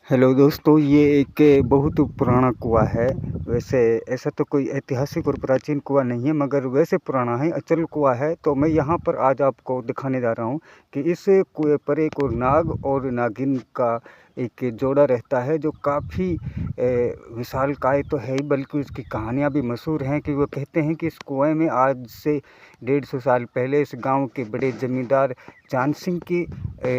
Hello दोस्तों, ये एक बहुत पुराना कुआँ है। वैसे ऐसा तो कोई ऐतिहासिक और प्राचीन कुआँ नहीं है, मगर वैसे पुराना है, अचल कुआँ है। तो मैं यहाँ पर आज आपको दिखाने जा रहा हूँ कि इस कुएँ पर एक और नाग और नागिन का एक जोड़ा रहता है, जो काफ़ी विशालकाय तो है ही, बल्कि उसकी कहानियाँ भी मशहूर हैं। कि वो कहते हैं कि इस कुएँ में आज से 150 साल पहले इस गाँव के बड़े ज़मींदार चांद सिंह की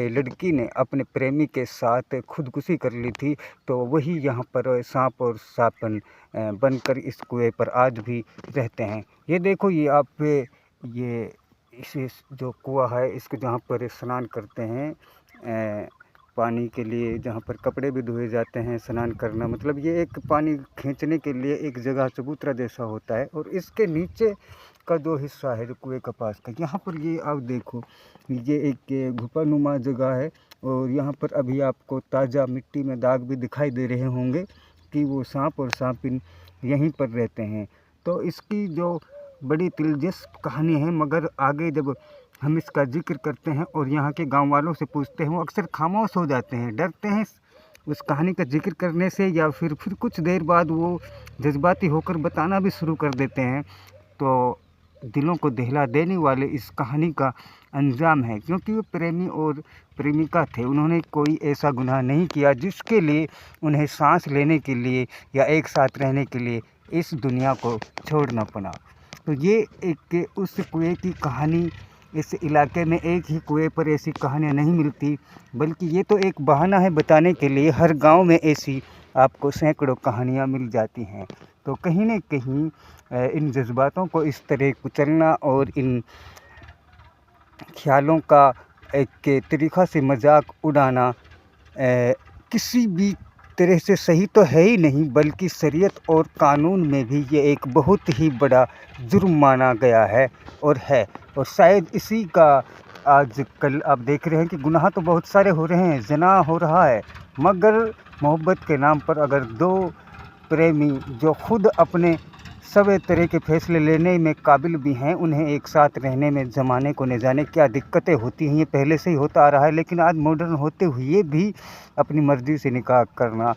लड़की ने अपने प्रेमी के साथ खुदकुशी कर ली थी। तो वही यहाँ पर सांप और सापन बनकर इस कुएं पर आज भी रहते हैं। ये देखो, ये आप ये इस जो कुआं है, इसको जहाँ पर स्नान करते हैं पानी के लिए, जहाँ पर कपड़े भी धोए जाते हैं। स्नान करना मतलब ये एक पानी खींचने के लिए एक जगह चबूतरा जैसा होता है। और इसके नीचे का जो हिस्सा है, जो कुएं का पास का, यहाँ पर ये आप देखो, ये एक गुफानुमा जगह है। और यहाँ पर अभी आपको ताज़ा मिट्टी में दाग भी दिखाई दे रहे होंगे कि वो सांप और सांपिन यहीं पर रहते हैं। तो इसकी जो बड़ी दिलचस्प कहानी है, मगर आगे जब हम इसका जिक्र करते हैं और यहाँ के गांव वालों से पूछते हैं, वो अक्सर खामोश हो जाते हैं, डरते हैं उस कहानी का जिक्र करने से, या फिर कुछ देर बाद वो जज्बाती होकर बताना भी शुरू कर देते हैं। तो दिलों को दहला देने वाले इस कहानी का अंजाम है, क्योंकि वो प्रेमी और प्रेमिका थे। उन्होंने कोई ऐसा गुनाह नहीं किया जिसके लिए उन्हें सांस लेने के लिए या एक साथ रहने के लिए इस दुनिया को छोड़ना पड़ा। तो ये एक उस कुएं की कहानी। इस इलाके में एक ही कुएं पर ऐसी कहानियाँ नहीं मिलती, बल्कि ये तो एक बहाना है बताने के लिए। हर गांव में ऐसी आपको सैकड़ों कहानियाँ मिल जाती हैं। तो कहीं न कहीं इन जज्बातों को इस तरह कुचलना और इन ख्यालों का एक तरीक़ा से मजाक उड़ाना किसी भी तरह से सही तो है ही नहीं, बल्कि शरीयत और कानून में भी ये एक बहुत ही बड़ा जुर्म माना गया है और है। और शायद इसी का आजकल आप देख रहे हैं कि गुनाह तो बहुत सारे हो रहे हैं, ज़िना हो रहा है, मगर मोहब्बत के नाम पर अगर दो प्रेमी जो खुद अपने सब तरह के फैसले लेने में काबिल भी हैं, उन्हें एक साथ रहने में ज़माने को न जाने क्या दिक्कतें होती हैं। ये पहले से ही होता आ रहा है, लेकिन आज मॉडर्न होते हुए भी अपनी मर्ज़ी से निकाह करना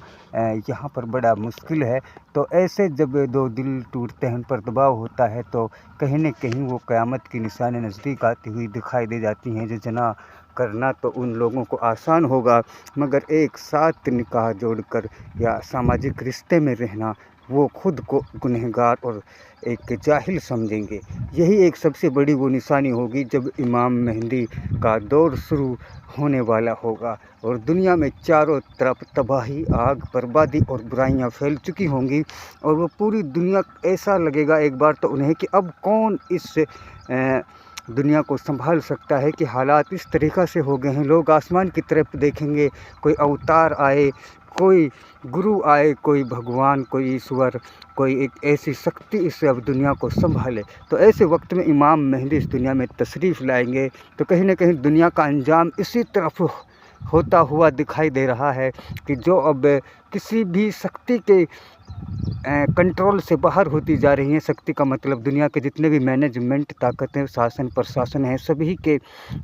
यहाँ पर बड़ा मुश्किल है। तो ऐसे जब दो दिल टूटते हैं, उन पर दबाव होता है, तो कहीं न कहीं वो क़यामत की निशानी नज़दीक आती हुई दिखाई दे जाती हैं। जो जना करना तो उन लोगों को आसान होगा, मगर एक साथ निकाह जोड़कर या सामाजिक रिश्ते में रहना, वो खुद को गुनहगार और एक जाहिल समझेंगे। यही एक सबसे बड़ी वो निशानी होगी जब इमाम मेहदी का दौर शुरू होने वाला होगा और दुनिया में चारों तरफ तबाही, आग, बर्बादी और बुराइयां फैल चुकी होंगी। और वो पूरी दुनिया, ऐसा लगेगा एक बार तो उन्हें कि अब कौन इस दुनिया को संभाल सकता है, कि हालात इस तरीक़ा से हो गए हैं। लोग आसमान की तरफ देखेंगे, कोई अवतार आए, कोई गुरु आए, कोई भगवान, कोई ईश्वर, कोई एक ऐसी शक्ति इस अब दुनिया को संभाले। तो ऐसे वक्त में इमाम मेहदी इस दुनिया में तशरीफ़ लाएंगे। तो कहीं न कहीं दुनिया का अंजाम इसी तरफ होता हुआ दिखाई दे रहा है, कि जो अब किसी भी शक्ति के कंट्रोल से बाहर होती जा रही हैं। शक्ति का मतलब दुनिया के जितने भी मैनेजमेंट ताकतें, शासन प्रशासन हैं, सभी के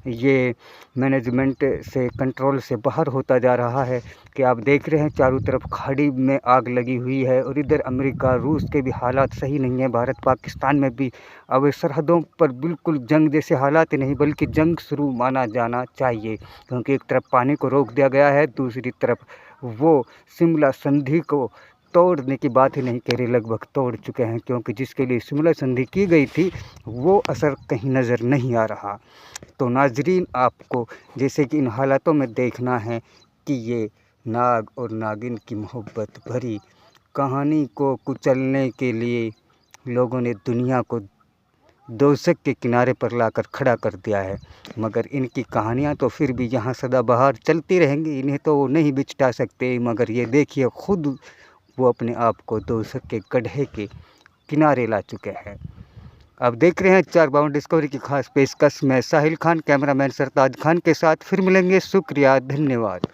ये मैनेजमेंट से, कंट्रोल से बाहर होता जा रहा है। कि आप देख रहे हैं चारों तरफ खाड़ी में आग लगी हुई है, और इधर अमेरिका, रूस के भी हालात सही नहीं है। भारत पाकिस्तान में भी अब सरहदों पर बिल्कुल जंग जैसे हालात नहीं, बल्कि जंग शुरू माना जाना चाहिए। क्योंकि एक तरफ पानी को रोक दिया गया है, दूसरी तरफ वो शिमला संधि को तोड़ने की बात ही नहीं कह रही, लगभग तोड़ चुके हैं। क्योंकि जिसके लिए शिमला संधि की गई थी, वो असर कहीं नज़र नहीं आ रहा। तो नाजरीन, आपको जैसे कि इन हालातों में देखना है कि ये नाग और नागिन की मोहब्बत भरी कहानी को कुचलने के लिए लोगों ने दुनिया को दोज़ख के किनारे पर लाकर खड़ा कर दिया है। मगर इनकी कहानियाँ तो फिर भी यहाँ सदाबहार चलती रहेंगी, इन्हें तो वो नहीं बिचटा सकते। मगर ये देखिए, खुद वो अपने आप को दोज़ख के गड्ढे के किनारे ला चुके हैं। अब देख रहे हैं चार बाउंड डिस्कवरी की खास पेशकश में साहिल खान, कैमरामैन सरताज खान के साथ। फिर मिलेंगे, शुक्रिया, धन्यवाद।